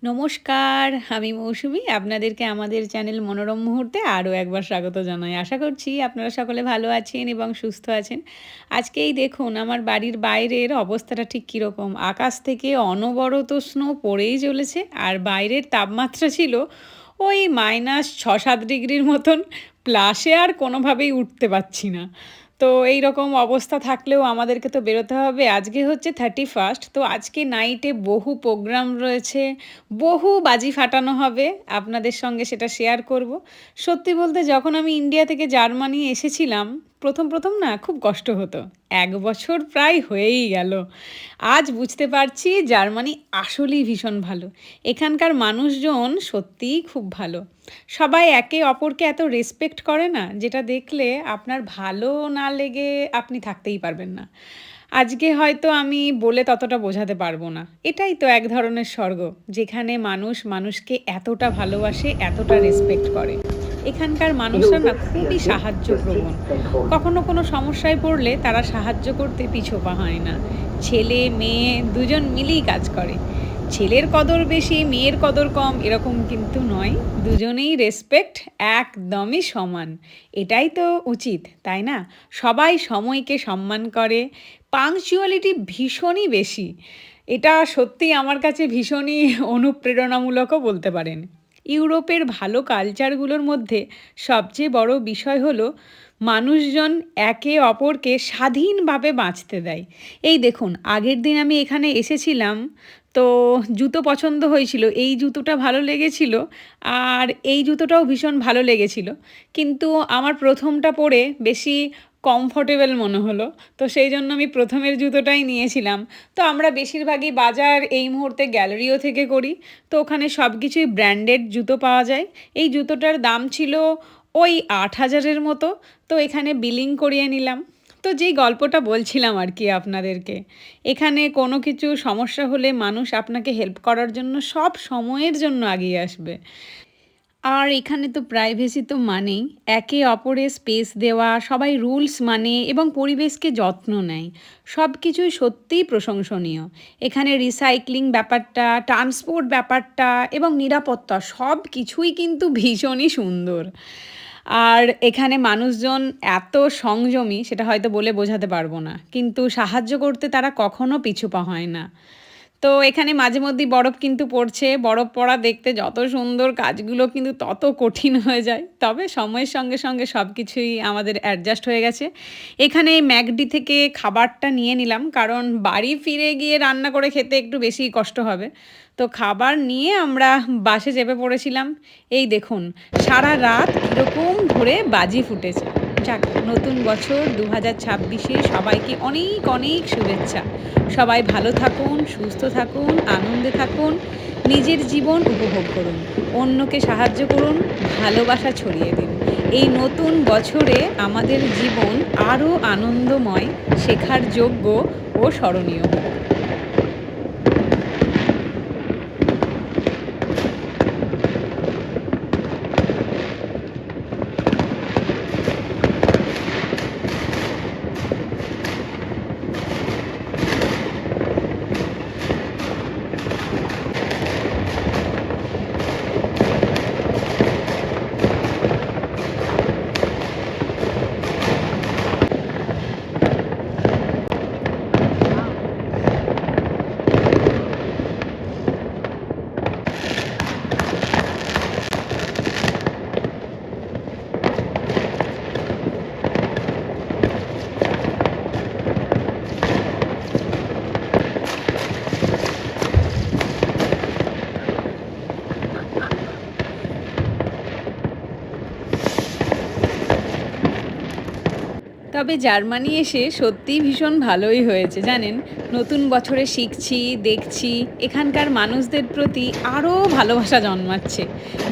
নমস্কার, আমি মৌসুমী। আপনাদেরকে আমাদের চ্যানেল মনোরম মুহূর্তে আরও একবার স্বাগত জানাই। আশা করছি আপনারা সকলে ভালো আছেন এবং সুস্থ আছেন। আজকেই দেখুন আমার বাড়ির বাইরের অবস্থাটা ঠিক কীরকম। আকাশ থেকে অনবরত স্নো পড়েই চলেছে, আর বাইরের তাপমাত্রা ছিল ওই -6-7 ডিগ্রির মতন। প্লাসে আর কোনোভাবেই উঠতে পারছি না। তো এই রকম অবস্থা থাকলেও আমাদেরকে তো বেরোতে হবে। আজকে হচ্ছে 31st, তো আজকে নাইটে বহু প্রোগ্রাম রয়েছে, বহু বাজি ফাটানো হবে। আপনাদের সঙ্গে সেটা শেয়ার করব। সত্যি বলতে যখন আমি ইন্ডিয়া থেকে জার্মানি এসেছিলাম, প্রথম না খুব কষ্ট হতো। 1 বছর প্রায় হয়েই গেল। আজ বুঝতে পারছি জার্মানি আসলেই ভীষণ ভালো। এখানকার মানুষজন সত্যিই খুব ভালো। সবাই একে অপরকে এত রেসপেক্ট করে না, যেটা দেখলে আপনার ভালো না লেগে আপনি থাকতেই পারবেন না। আজকে হয়তো আমি বলে ততটা বোঝাতে পারবো না। এটাই তো এক ধরনের স্বর্গ, যেখানে মানুষ মানুষকে এতটা ভালোবাসে, এতটা রেসপেক্ট করে। এখানকার মানুষরা না খুবই সাহায্যপ্রবণ। কখনো কোনো সমস্যায় পড়লে তারা সাহায্য করতে পিছপা হয় না। ছেলে মেয়ে দুজন মিলেই কাজ করে। ছেলের কদর বেশি, মেয়ের কদর কম, এরকম কিন্তু নয়। দুজনেই রেসপেক্ট, একদমই সমান। এটাই তো উচিত, তাই না? সবাই সময়কে সম্মান করে। পাংচুয়ালিটি ভীষণই বেশি। এটা সত্যি আমার কাছে ভীষণই অনুপ্রেরণামূলকও বলতে পারেন। ইউরোপের ভালো কালচারগুলোর মধ্যে সবচেয়ে বড় বিষয় হলো মানুষজন একে অপরকে স্বাধীনভাবে বাঁচতে দেয়। এই দেখুন, আগের দিন আমি এখানে এসেছিলাম, তো জুতো পছন্দ হয়েছিল। এই জুতোটা ভালো লেগেছিল, আর এই জুতোটাও ভীষণ ভালো লেগেছিল। কিন্তু আমার প্রথমটা পরে বেশি কমফোর্টেবল মনে হলো, তো সেই জন্য আমি প্রথমের জুতোটাই নিয়েছিলাম। তো আমরা বেশিরভাগই বাজার এই মুহূর্তে গ্যালারিও থেকে করি, তো ওখানে সব কিছুই ব্র্যান্ডেড জুতো পাওয়া যায়। এই জুতোটার দাম ছিল ওই 8,000-এর মতো। তো এখানে বিলিং করিয়ে নিলাম। তো যেই গল্পটা বলছিলাম আর কি আপনাদেরকে, এখানে কোনো কিছু সমস্যা হলে মানুষ আপনাকে হেল্প করার জন্য সব সময়ের জন্য এগিয়ে আসবে। আর এখানে তো প্রাইভেসি তো মানেই একে অপরের স্পেস দেওয়া, সবাই রুলস মানে এবং পরিবেশকে যত্ন নেয়। সব কিছুই সত্যিই প্রশংসনীয়। এখানে রিসাইক্লিং ব্যাপারটা, ট্রান্সপোর্ট ব্যাপারটা এবং নিরাপত্তা সব কিছুই কিন্তু ভীষণই সুন্দর। আর এখানে মানুষজন এত সংযমী, সেটা হয়তো বলে বোঝাতে পারবো না, কিন্তু সাহায্য করতে তারা কখনো পিছুপা হয় না। তো এখানে মাঝে মধ্যেই বরফ কিন্তু পড়ছে। বরফ পড়া দেখতে যত সুন্দর, কাজগুলো কিন্তু তত কঠিন হয়ে যায়। তবে সময়ের সঙ্গে সঙ্গে সব কিছুই আমাদের অ্যাডজাস্ট হয়ে গেছে। এখানে ম্যাকডি থেকে খাবারটা নিয়ে নিলাম, কারণ বাড়ি ফিরে গিয়ে রান্না করে খেতে একটু বেশি কষ্ট হবে। তো খাবার নিয়ে আমরা বাসে চেপে পড়েছিলাম। এই দেখুন, সারা রাত কীরকম ধরে বাজি ফুটেছে। যাক, নতুন বছর 2026-এ সবাইকে অনেক অনেক শুভেচ্ছা। সবাই ভালো থাকুন, সুস্থ থাকুন, আনন্দে থাকুন, নিজের জীবন উপভোগ করুন, অন্যকে সাহায্য করুন, ভালোবাসা ছড়িয়ে দিন। এই নতুন বছরে আমাদের জীবন আরও আনন্দময়, শেখার যোগ্য ও স্মরণীয় হোক। তবে জার্মানি এসে সত্যিই ভীষণ ভালোই হয়েছে জানেন। নতুন বছরে শিখছি, দেখছি এখানকার মানুষদের প্রতি আরও ভালোবাসা জন্মাচ্ছে।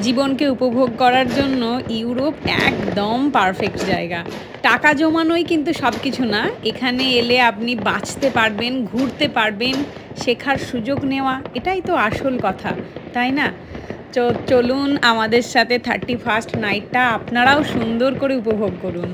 জীবনকে উপভোগ করার জন্য ইউরোপ একদম পারফেক্ট জায়গা। টাকা জমানোই কিন্তু সব কিছু না। এখানে এলে আপনি বাঁচতে পারবেন, ঘুরতে পারবেন, শেখার সুযোগ নেওয়া, এটাই তো আসল কথা, তাই না? চলুন আমাদের সাথে 31st নাইটটা আপনারাও সুন্দর করে উপভোগ করুন।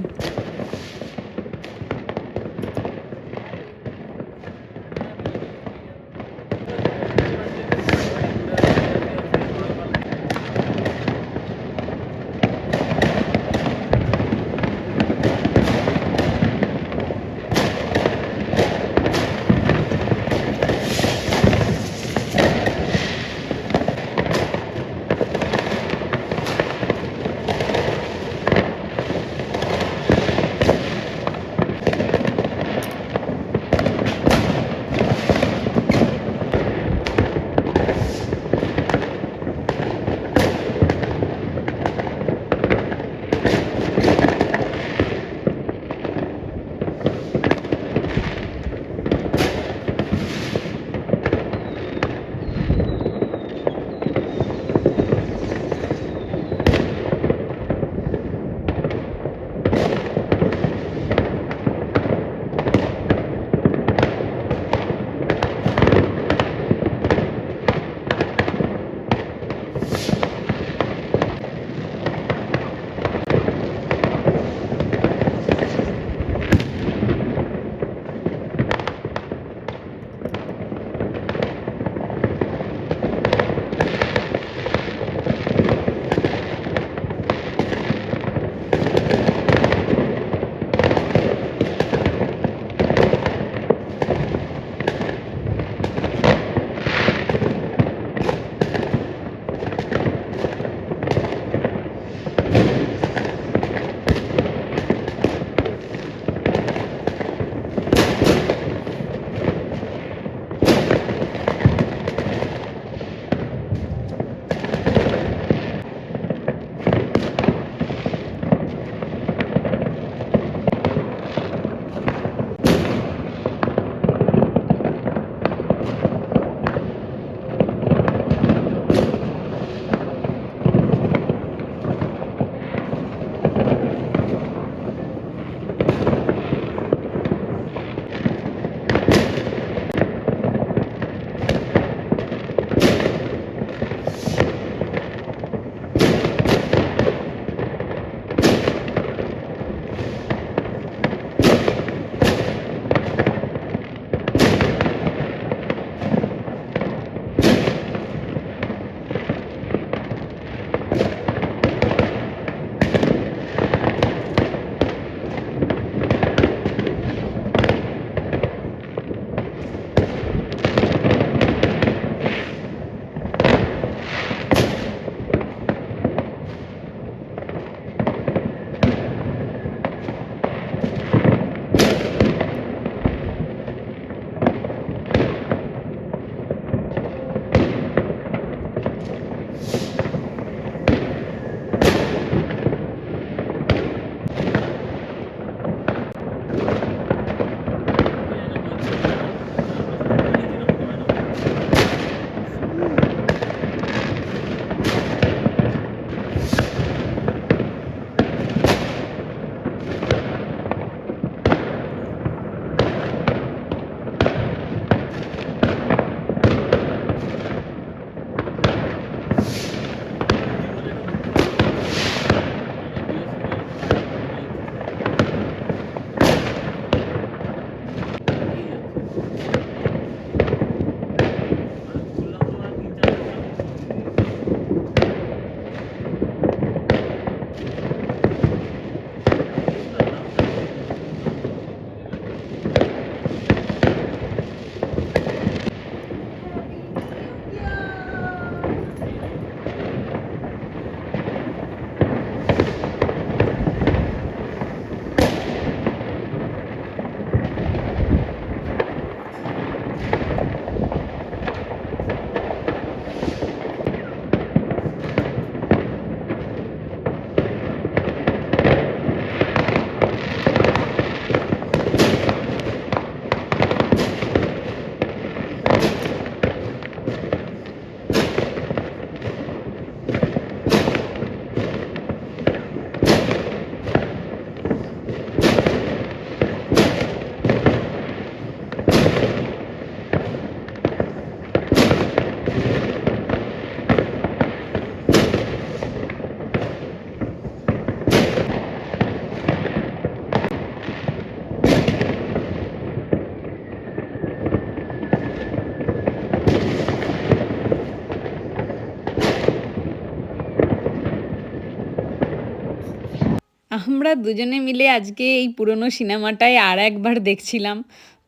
আমরা দুজনে মিলে আজকে এই পুরনো সিনেমাটাই আরেকবার দেখছিলাম।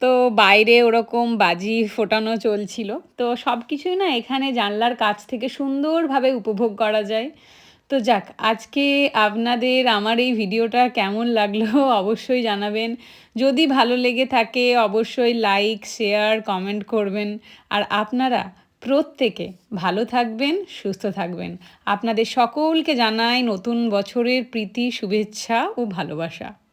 তো বাইরে ওরকম বাজি ফোটানো চলছিল। তো সবকিছুই না এখানে জানলার কাছ থেকে সুন্দরভাবে উপভোগ করা যায়। তো যাক, আজকে আপনাদের আমার এই ভিডিওটা কেমন লাগলো অবশ্যই জানাবেন। যদি ভালো লেগে থাকে অবশ্যই লাইক, শেয়ার, কমেন্ট করবেন। আর আপনারা প্রত্যেকে ভালো থাকবেন, সুস্থ থাকবেন। আপনাদের সকলকে জানাই নতুন বছরের প্রীতি, শুভেচ্ছা ও ভালোবাসা।